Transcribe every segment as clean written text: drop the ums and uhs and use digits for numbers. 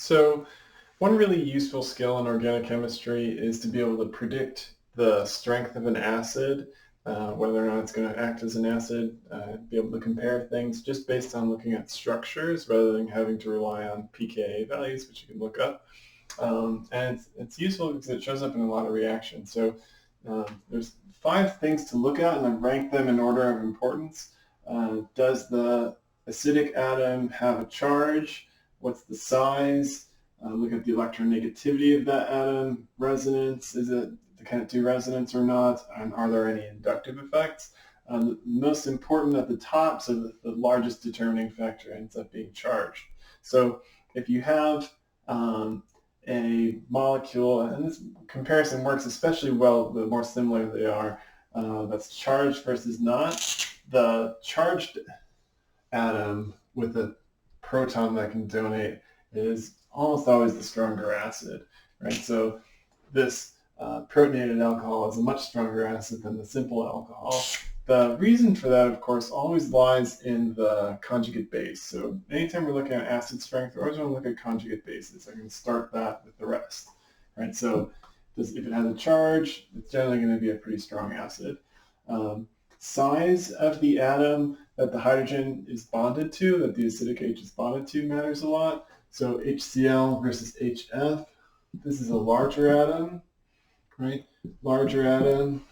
So one really useful skill in organic chemistry is to be able to predict the strength of an acid, whether or not it's going to act as an acid, be able to compare things just based on looking at structures rather than having to rely on pKa values, which you can look up. And it's useful because it shows up in a lot of reactions. So there's 5 things to look at, and I rank them in order of importance. Does the acidic atom have a charge? What's the size? Look at the electronegativity of that atom. Resonance, can it do resonance or not? And are there any inductive effects? The most important at the top, so the largest determining factor ends up being charge. So if you have a molecule, and this comparison works especially well the more similar they are, that's charged versus not. The charged atom with a proton that can donate is almost always the stronger acid, right? So this protonated alcohol is a much stronger acid than the simple alcohol. The reason for that, of course, always lies in the conjugate base. So anytime we're looking at acid strength, we always want to look at conjugate bases. I can start that with the rest, right? So if it has a charge, it's generally going to be a pretty strong acid. Size of the atom that the hydrogen is bonded to, that the acidic H is bonded to, matters a lot. So HCl versus HF, this is a larger atom, right? Larger atom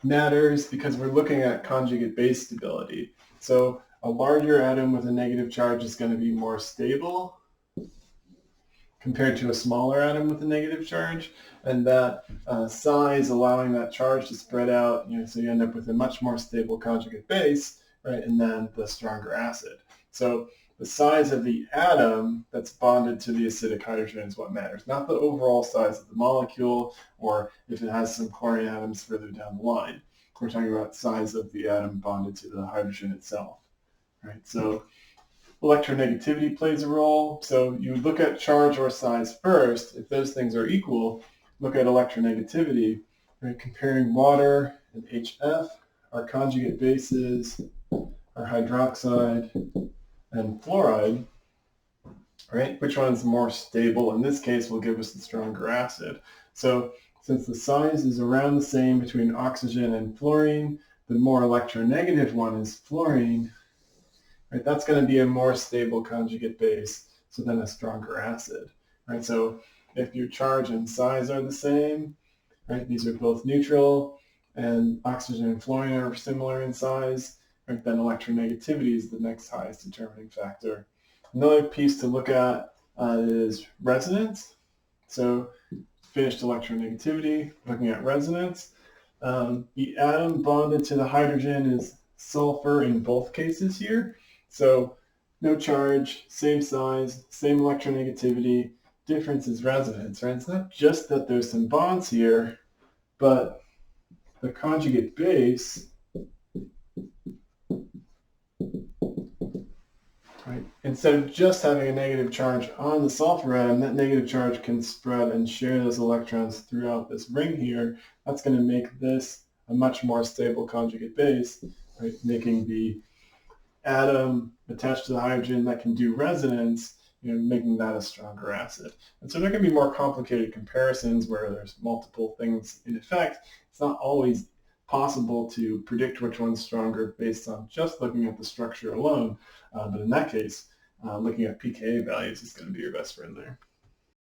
matters because we're looking at conjugate base stability. So a larger atom with a negative charge is going to be more stable compared to a smaller atom with a negative charge, and that size allowing that charge to spread out, so you end up with a much more stable conjugate base, right, and then the stronger acid. So the size of the atom that's bonded to the acidic hydrogen is what matters, not the overall size of the molecule or if it has some chlorine atoms further down the line. We're talking about size of the atom bonded to the hydrogen itself, right? So electronegativity plays a role. So you look at charge or size first. If those things are equal, look at electronegativity. Right? Comparing water and HF, our conjugate bases, our hydroxide and fluoride, right? Which one's more stable? In this case, will give us the stronger acid. So since the size is around the same between oxygen and fluorine, the more electronegative one is fluorine. Right, that's going to be a more stable conjugate base, so then a stronger acid. Right, so if your charge and size are the same, right, these are both neutral, and oxygen and fluorine are similar in size, right, then electronegativity is the next highest determining factor. Another piece to look at is resonance. So finished electronegativity, looking at resonance. The atom bonded to the hydrogen is sulfur in both cases here. So no charge, same size, same electronegativity, difference is resonance, right? It's not just that there's some bonds here, but the conjugate base, right? Instead of just having a negative charge on the sulfur atom, that negative charge can spread and share those electrons throughout this ring here. That's going to make this a much more stable conjugate base, right? Making the atom attached to the hydrogen that can do resonance, making that a stronger acid. And so there can be more complicated comparisons where there's multiple things in effect. It's not always possible to predict which one's stronger based on just looking at the structure alone. But in that case, looking at pKa values is going to be your best friend there.